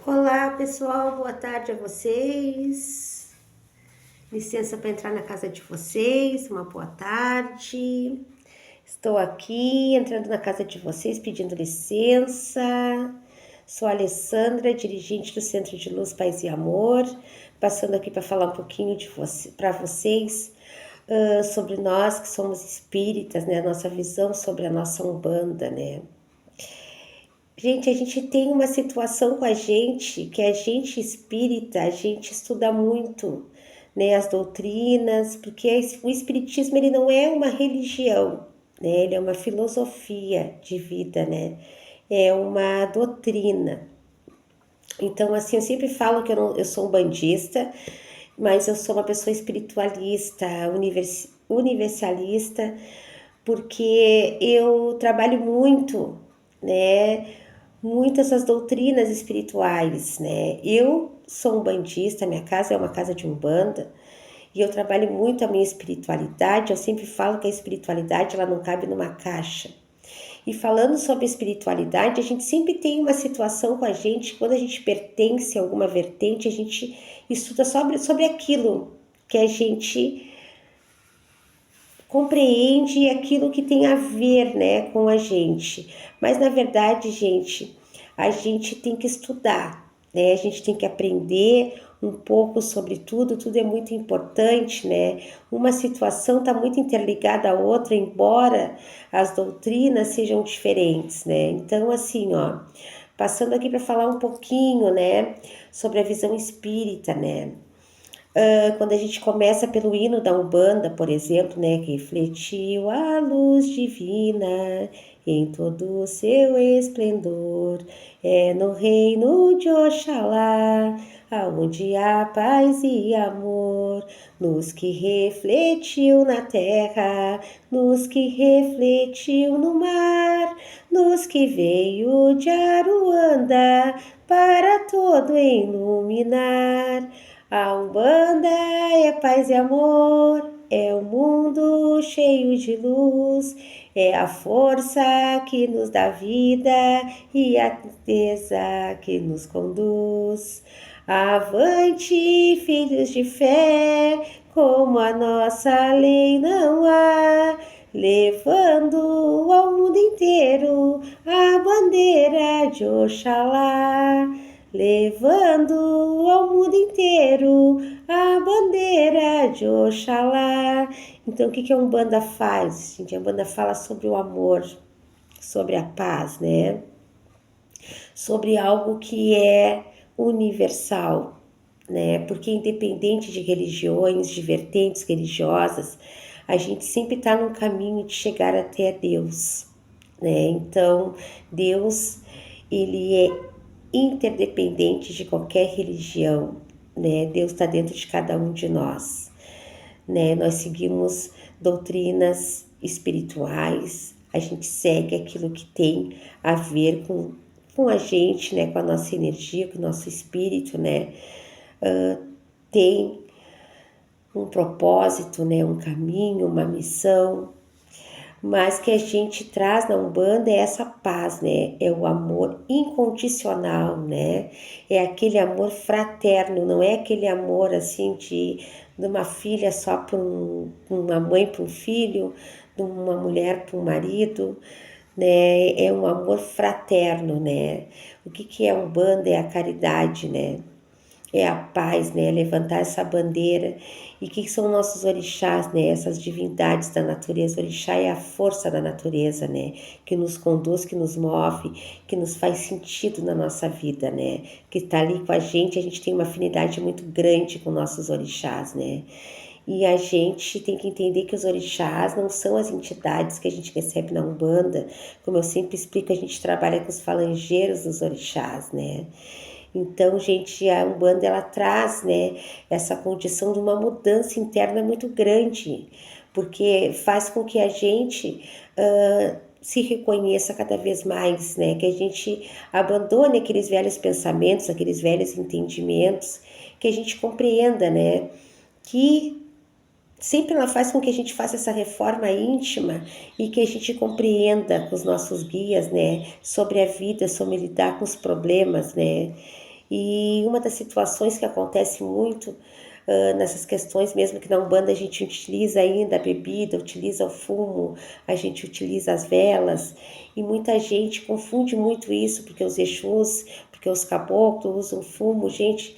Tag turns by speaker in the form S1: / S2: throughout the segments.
S1: Olá pessoal, boa tarde a vocês. Licença para entrar na casa de vocês, uma boa tarde. Estou aqui entrando na casa de vocês pedindo licença. Sou a Alessandra, dirigente do Centro de Luz, Paz e Amor, passando aqui para falar um pouquinho para vocês sobre nós que somos espíritas, né? A nossa visão sobre a nossa Umbanda, né? Gente, a gente tem uma situação com a gente, que a gente espírita, a gente estuda muito, né, as doutrinas, porque o espiritismo ele não é uma religião, né, ele é uma filosofia de vida, né, é uma doutrina. Então, assim, eu sempre falo que eu sou um bandista, mas eu sou uma pessoa espiritualista, universalista, porque eu trabalho muito, né, muitas as doutrinas espirituais, né? Eu sou um bandista, minha casa é uma casa de umbanda, e eu trabalho muito a minha espiritualidade. Eu sempre falo que a espiritualidade ela não cabe numa caixa. E falando sobre espiritualidade, a gente sempre tem uma situação com a gente, quando a gente pertence a alguma vertente, a gente estuda sobre aquilo que a gente compreende aquilo que tem a ver, né, com a gente. Mas na verdade, gente, a gente tem que estudar, né? A gente tem que aprender um pouco sobre tudo, tudo é muito importante, né? Uma situação está muito interligada à outra, embora as doutrinas sejam diferentes, né? Então, assim, ó, passando aqui para falar um pouquinho, né, sobre a visão espírita, né? Quando a gente começa pelo hino da Umbanda, por exemplo, né, que refletiu a luz divina em todo o seu esplendor, é no reino de Oxalá, aonde há paz e amor, luz que refletiu na terra, luz que refletiu no mar, luz que veio de Aruanda para todo iluminar. A Umbanda é paz e amor, é um mundo cheio de luz, é a força que nos dá vida e a tristeza que nos conduz. Avante, filhos de fé, como a nossa lei não há, levando ao mundo inteiro a bandeira de Oxalá. Levando ao mundo inteiro a bandeira de Oxalá. Então, o que a Umbanda faz, gente? A Umbanda fala sobre o amor, sobre a paz, né? Sobre algo que é universal, né? Porque independente de religiões, de vertentes religiosas, a gente sempre está num caminho de chegar até Deus, né? Então, Deus, ele é interdependente de qualquer religião, né? Deus está dentro de cada um de nós, né? Nós seguimos doutrinas espirituais, a gente segue aquilo que tem a ver com a gente, né? Com a nossa energia, com o nosso espírito, né? Tem um propósito, né? Um caminho, uma missão, mas que a gente traz na Umbanda é essa paz, né? É o amor incondicional, né? É aquele amor fraterno, não é aquele amor assim de uma filha só para uma mãe para um filho, de uma mulher para um marido, né? É um amor fraterno, né? O que é Umbanda? É a caridade, né? É a paz, né? Levantar essa bandeira. E o que são nossos orixás, né? Essas divindades da natureza. O orixá é a força da natureza, né? Que nos conduz, que nos move, que nos faz sentido na nossa vida, né? Que está ali com a gente tem uma afinidade muito grande com nossos orixás, né? E a gente tem que entender que os orixás não são as entidades que a gente recebe na Umbanda. Como eu sempre explico, a gente trabalha com os falangeiros dos orixás, né? Então, gente, a Umbanda ela traz, né, essa condição de uma mudança interna muito grande, porque faz com que a gente se reconheça cada vez mais, né, que a gente abandone aqueles velhos pensamentos, aqueles velhos entendimentos, que a gente compreenda, né, que sempre ela faz com que a gente faça essa reforma íntima e que a gente compreenda com os nossos guias, né, sobre a vida, sobre lidar com os problemas, né, E uma das situações que acontece muito nessas questões, mesmo que na Umbanda a gente utiliza ainda a bebida, utiliza o fumo, a gente utiliza as velas, e muita gente confunde muito isso, porque os Exus, porque os caboclos usam fumo. Gente,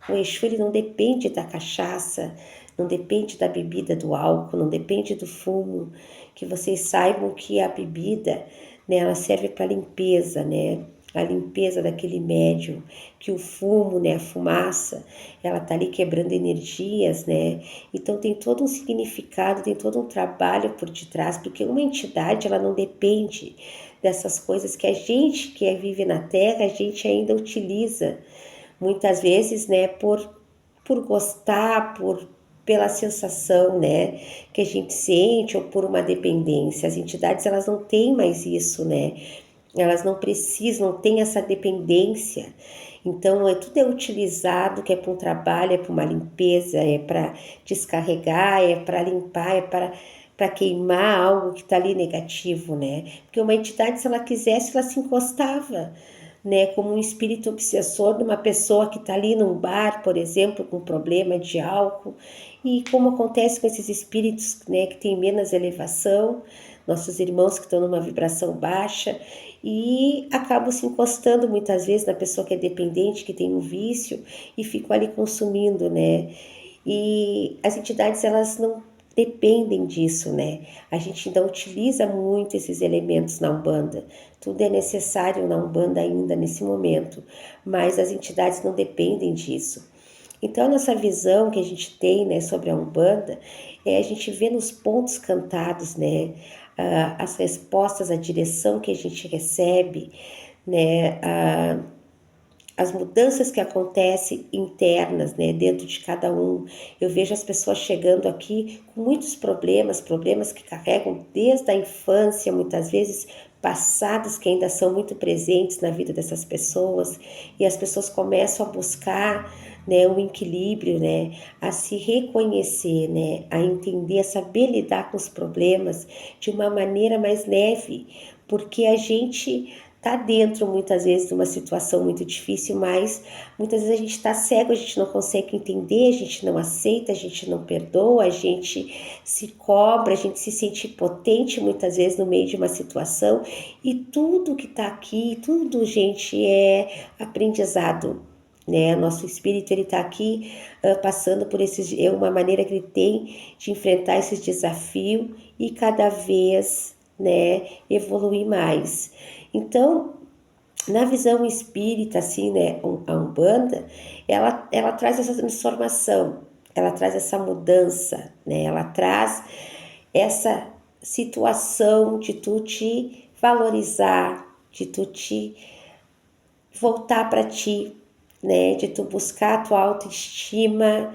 S1: o Exu ele não depende da cachaça, não depende da bebida, do álcool, não depende do fumo. Que vocês saibam que a bebida, né, ela serve para limpeza, né? A limpeza daquele médium, que o fumo, né, a fumaça, ela tá ali quebrando energias, né? Então tem todo um significado, tem todo um trabalho por detrás, porque uma entidade, ela não depende dessas coisas que a gente que vive na Terra, a gente ainda utiliza muitas vezes, né, por gostar, pela sensação, né, que a gente sente, ou por uma dependência. As entidades, elas não têm mais isso, né? Elas não precisam, não têm essa dependência. Então, tudo é utilizado, que é para um trabalho, é para uma limpeza, é para descarregar, é para limpar, é para queimar algo que está ali negativo, né? Porque uma entidade, se ela quisesse, ela se encostava, né? Como um espírito obsessor de uma pessoa que está ali num bar, por exemplo, com problema de álcool. E como acontece com esses espíritos, né, que têm menos elevação, nossos irmãos que estão numa vibração baixa, e acabam se encostando muitas vezes na pessoa que é dependente, que tem um vício, e ficam ali consumindo, né? E as entidades, elas não dependem disso, né? A gente ainda utiliza muito esses elementos na Umbanda. Tudo é necessário na Umbanda ainda nesse momento, mas as entidades não dependem disso. Então, a nossa visão que a gente tem, né, sobre a Umbanda é a gente vê nos pontos cantados, né, as respostas, a direção que a gente recebe, né, as mudanças que acontecem internas, né, dentro de cada um. Eu vejo as pessoas chegando aqui com muitos problemas, problemas que carregam desde a infância, muitas vezes passados, que ainda são muito presentes na vida dessas pessoas, e as pessoas começam a buscar, né, um equilíbrio, né, a se reconhecer, né, a entender, a saber lidar com os problemas de uma maneira mais leve, porque a gente tá dentro muitas vezes de uma situação muito difícil, mas muitas vezes a gente está cego, a gente não consegue entender, a gente não aceita, a gente não perdoa, a gente se cobra, a gente se sente impotente muitas vezes no meio de uma situação, e tudo que está aqui, tudo, gente, é aprendizado, né? Nosso espírito, ele está aqui passando por esses, é uma maneira que ele tem de enfrentar esses desafios e cada vez, né, evoluir mais. Então, na visão espírita, assim, né, a Umbanda, ela traz essa transformação, ela traz essa mudança, né, ela traz essa situação de tu te valorizar, de tu te voltar para ti, né, de tu buscar a tua autoestima,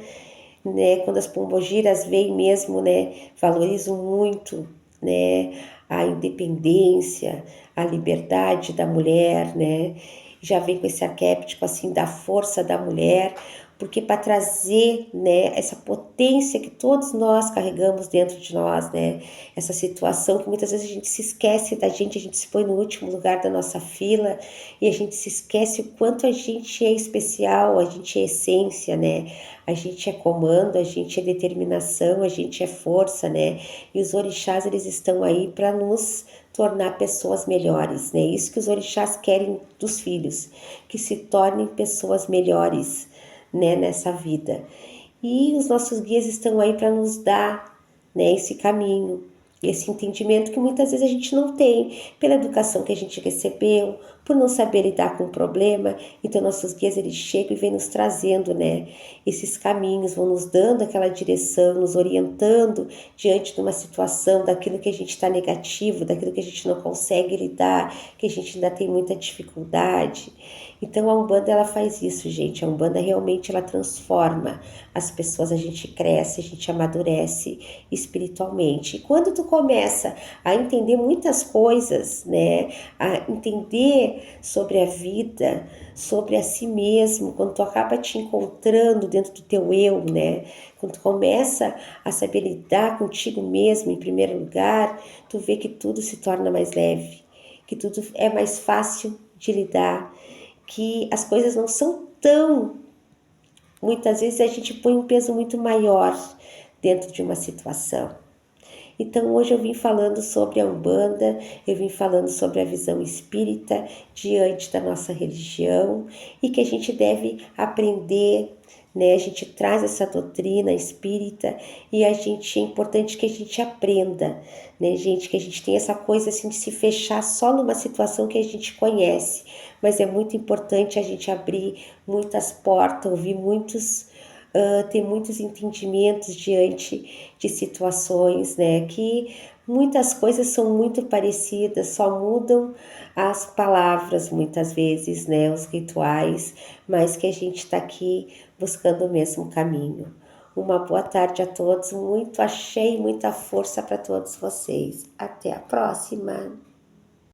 S1: né, quando as pombogiras vêm mesmo, né, valorizam muito, né, a independência, a liberdade da mulher, né, já vem com esse arquétipo assim da força da mulher, porque para trazer, né, essa potência que todos nós carregamos dentro de nós, né, essa situação que muitas vezes a gente se esquece da gente, a gente se põe no último lugar da nossa fila e a gente se esquece o quanto a gente é especial, a gente é essência, né, a gente é comando, a gente é determinação, a gente é força, né, e os orixás, eles estão aí para nos tornar pessoas melhores, né, isso que os orixás querem dos filhos, que se tornem pessoas melhores, né, nessa vida. E os nossos guias estão aí para nos dar, né, esse caminho, esse entendimento que muitas vezes a gente não tem, pela educação que a gente recebeu, por não saber lidar com o problema. Então nossos guias, eles chegam e vêm nos trazendo, né, esses caminhos, vão nos dando aquela direção, nos orientando diante de uma situação, daquilo que a gente está negativo, daquilo que a gente não consegue lidar, que a gente ainda tem muita dificuldade. Então a Umbanda, ela faz isso, gente. A Umbanda realmente, ela transforma as pessoas, a gente cresce, a gente amadurece espiritualmente. E quando tu começa a entender muitas coisas, né, a entender sobre a vida, sobre a si mesmo, quando tu acaba te encontrando dentro do teu eu, né, quando tu começa a saber lidar contigo mesmo em primeiro lugar, tu vê que tudo se torna mais leve, que tudo é mais fácil de lidar, que as coisas não são muitas vezes a gente põe um peso muito maior dentro de uma situação. Então hoje eu vim falando sobre a Umbanda, eu vim falando sobre a visão espírita diante da nossa religião e que a gente deve aprender, né? A gente traz essa doutrina espírita e é importante que a gente aprenda, né, gente? Que a gente tem essa coisa assim de se fechar só numa situação que a gente conhece, mas é muito importante a gente abrir muitas portas, ouvir ter muitos entendimentos diante de situações, né? Que muitas coisas são muito parecidas, só mudam as palavras muitas vezes, né? Os rituais, mas que a gente está aqui buscando o mesmo caminho. Uma boa tarde a todos, muito axé e muita força para todos vocês. Até a próxima!